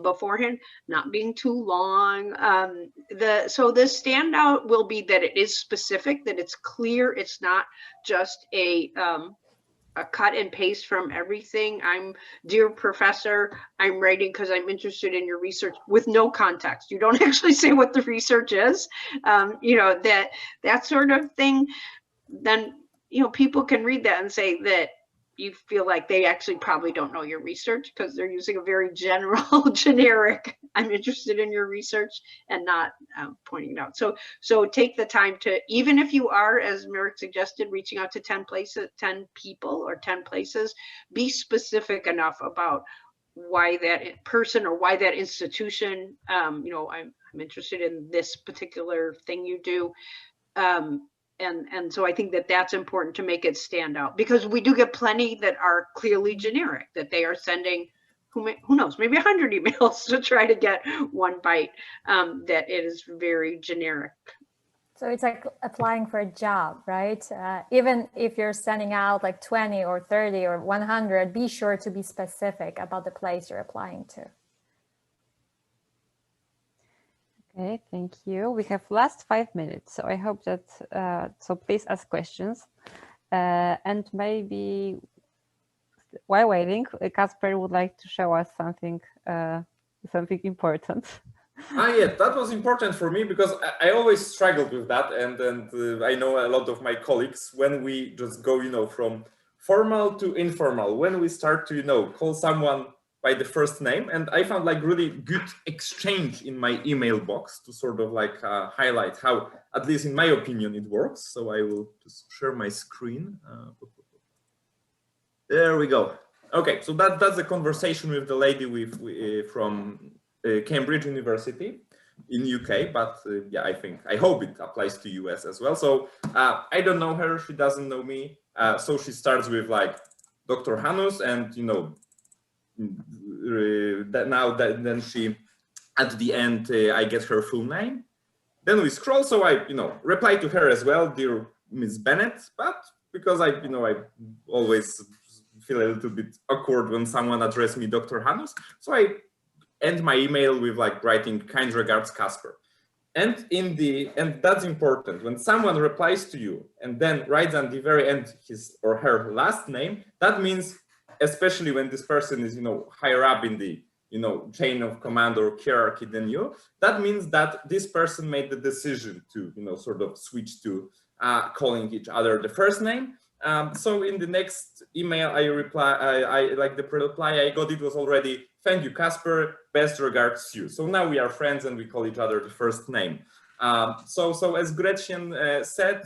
beforehand, not being too long. So the standout will be that it is specific, that it's clear, it's not just a cut and paste from everything. Dear professor, I'm writing because I'm interested in your research, with no context. You don't actually say what the research is, you know, that sort of thing. Then, you know, people can read that and say that you feel like they actually probably don't know your research, because they're using a very general, generic, I'm interested in your research, and not pointing it out. So take the time to, even if you are, as Marek suggested, reaching out to 10 people or 10 places, be specific enough about why that person or why that institution, you know, I'm interested in this particular thing you do. And so I think that that's important to make it stand out, because we do get plenty that are clearly generic, that they are sending, who knows, maybe 100 emails to try to get one bite, that it is very generic. So it's like applying for a job, right? Even if you're sending out like 20 or 30 or 100, be sure to be specific about the place you're applying to. Okay, thank you. We have last 5 minutes, so I hope that, so please ask questions. And maybe while waiting, Kasper would like to show us something important. Yeah, that was important for me, because I always struggled with that, and I know a lot of my colleagues, when we just go, you know, from formal to informal, when we start to, you know, call someone by the first name, and I found like really good exchange in my email box to sort of like highlight how, at least in my opinion, it works. So I will just share my screen. There we go. Okay, so that's a conversation with the lady from Cambridge University in UK, but yeah, I hope it applies to US as well. So I don't know her, she doesn't know me. So she starts with like Dr. Hanus, and you know, then she, at the end, I get her full name. Then we scroll, so I, you know, reply to her as well, dear Miss Bennett, but because I always feel a little bit awkward when someone addresses me Dr. Hanus, so I end my email with like writing kind regards, Kasper. And that's important, when someone replies to you and then writes at the very end his or her last name, that means, especially when this person is, you know, higher up in the, you know, chain of command or hierarchy than you, that means that this person made the decision to, you know, sort of switch to calling each other the first name. So in the next email I like the reply I got, it was already, thank you, Kasper, best regards to you. So now we are friends and we call each other the first name. So as Gretchen said,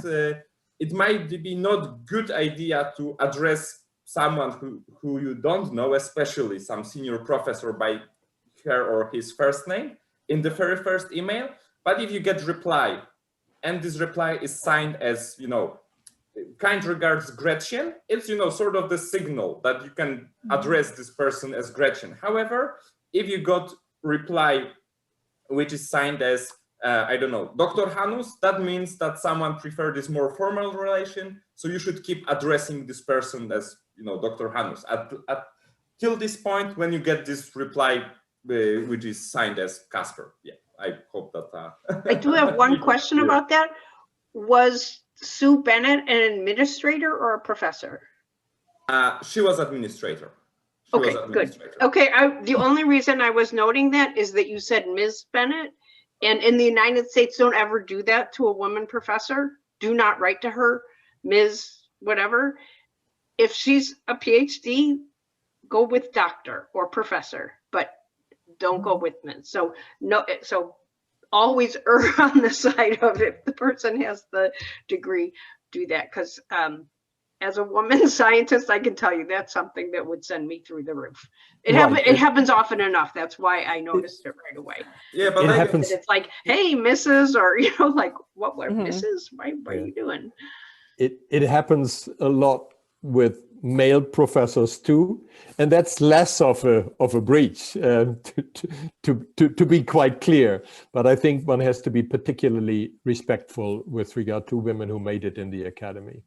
it might be not good idea to address someone who you don't know, especially some senior professor, by her or his first name in the very first email. But if you get reply, and this reply is signed as, you know, kind regards Gretchen, it's, you know, sort of the signal that you can address this person as Gretchen. However, if you got reply which is signed as, I don't know, Dr. Hanus, that means that someone preferred this more formal relation. So you should keep addressing this person as, you know, Dr. Hanus till this point when you get this reply which is signed as Kasper. Yeah, I hope that. I do have one question about that. Was Sue Bennett an administrator or a professor? She was administrator. Okay, good. Okay, the only reason I was noting that is that you said Ms. Bennett, and in the United States, don't ever do that to a woman professor. Do not write to her, Ms. whatever. If she's a PhD, go with doctor or professor, but don't go with Ms. So no, so always err on the side of if the person has the degree, do that, because as a woman scientist, I can tell you that's something that would send me through the roof. It happens often enough. That's why I noticed it right away. Yeah, but it happens. It's like, hey, Mrs. or like, what Mrs. What are you doing? It happens a lot with male professors too, and that's less of a breach, to be quite clear. But I think one has to be particularly respectful with regard to women who made it in the academy.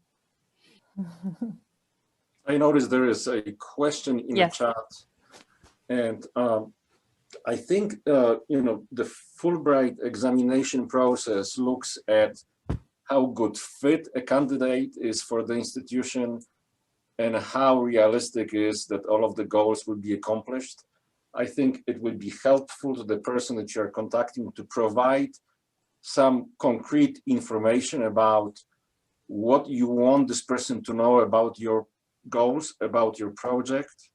I noticed there is a question in the chat, and I think the Fulbright examination process looks at how good fit a candidate is for the institution and how realistic is that all of the goals will be accomplished. I think it will be helpful to the person that you're contacting to provide some concrete information about what you want this person to know about your goals, about your project.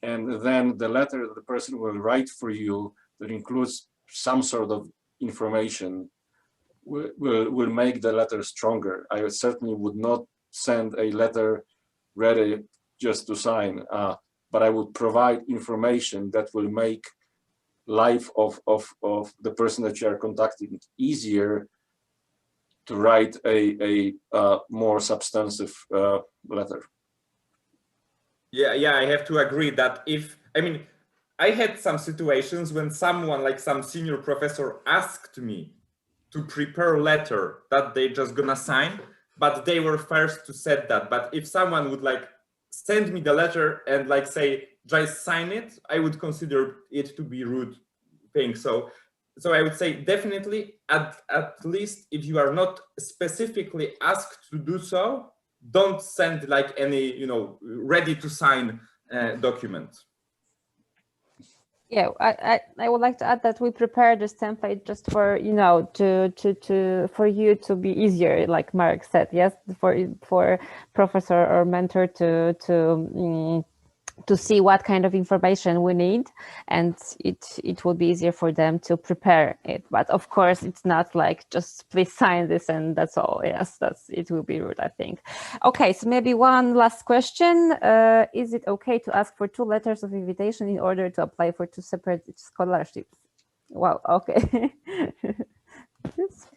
And then the letter that the person will write for you that includes some sort of information will make the letter stronger. I certainly would not send a letter ready just to sign, but I would provide information that will make life of the person that you are contacting easier to write a more substantive letter. Yeah, I have to agree that I had some situations when someone, like some senior professor, asked me to prepare a letter that they just gonna sign, but they were first to set that. But if someone would like send me the letter and like say, just sign it, I would consider it to be rude thing. So I would say definitely, at least if you are not specifically asked to do so, don't send like any, ready to sign document. Yeah, I would like to add that we prepared this template just for for you to be easier, like Marek said, yes, for professor or mentor to see what kind of information we need, and it will be easier for them to prepare it. But of course, it's not like just please sign this and that's all. Yes, it will be rude, I think. Okay, so maybe one last question. Is it okay to ask for 2 letters of invitation in order to apply for 2 separate scholarships? Wow, okay. Yes.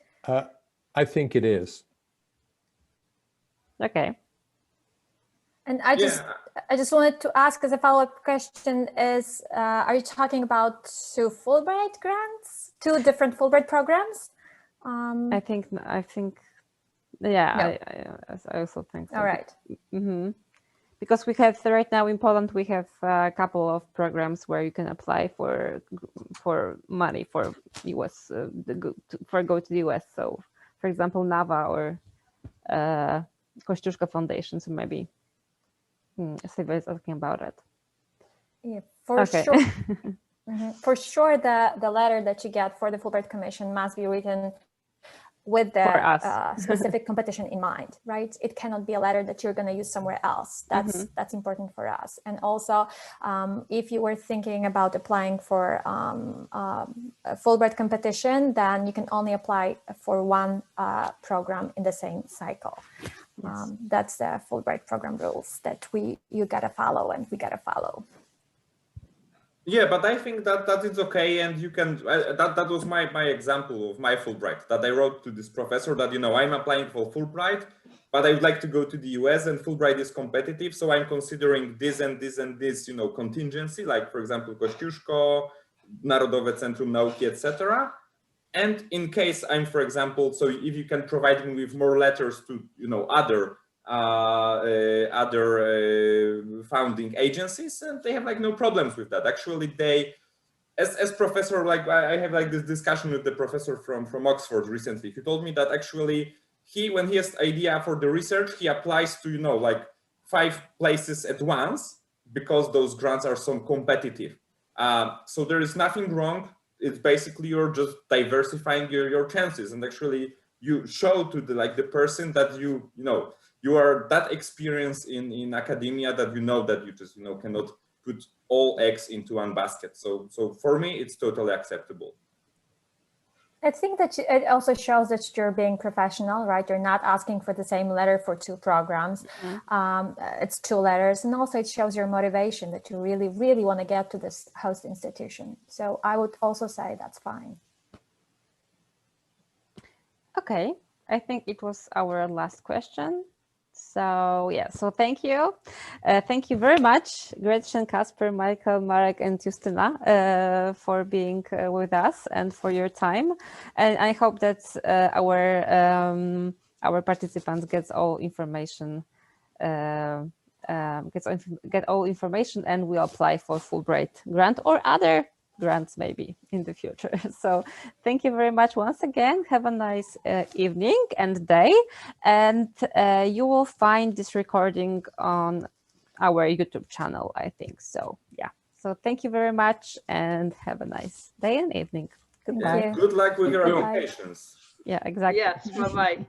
I think it is. Okay. And I just wanted to ask as a follow-up question is, are you talking about 2 Fulbright grants, 2 different Fulbright programs? I think, yeah, no. I also think so. All right. Mm-hmm. Because we have, right now in Poland, we have a couple of programs where you can apply for money for US, go to the US. So, for example, NAVA or Kościuszko Foundation, so maybe Sylvia is asking about it. Yeah, for sure. For sure, the letter that you get for the Fulbright Commission must be written with the specific competition in mind, right? It cannot be a letter that you're going to use somewhere else. That's important for us. And also, if you were thinking about applying for a Fulbright competition, then you can only apply for 1 program in the same cycle. Yes. That's the Fulbright program rules that you gotta follow and we gotta follow. Yeah, but I think that is okay, and you can. That was my example of my Fulbright that I wrote to this professor that I'm applying for Fulbright, but I would like to go to the US and Fulbright is competitive, so I'm considering this and this and this, contingency, like for example Kościuszko, Narodowe Centrum Nauki, etc. And in case I'm, for example, so if you can provide me with more letters to, other founding agencies, and they have like no problems with that. Actually, they, as professor, like I have like this discussion with the professor from Oxford recently. He told me that actually when he has idea for the research, he applies to, like 5 places at once, because those grants are so competitive. So there is nothing wrong. It's basically you're just diversifying your chances, and actually you show to the person that you are that experienced in academia that that you just cannot put all eggs into one basket. So for me, it's totally acceptable. I think that it also shows that you're being professional, right? You're not asking for the same letter for 2 programs. It's 2 letters. And also it shows your motivation that you really, really want to get to this host institution. So I would also say that's fine. Okay, I think it was our last question. So yeah, so thank you. Thank you very much, Gretchen, Kasper, Michael, Marek, and Justyna for being with us and for your time. And I hope that our participants get all information, get all information, and will apply for Fulbright grant or other grants maybe in the future. So thank you very much once again. Have a nice evening and day, and you will find this recording on our YouTube channel, I think. So yeah, so thank you very much and have a nice day and evening. Goodbye. Good luck with your applications. Yeah, exactly. Yes, bye-bye.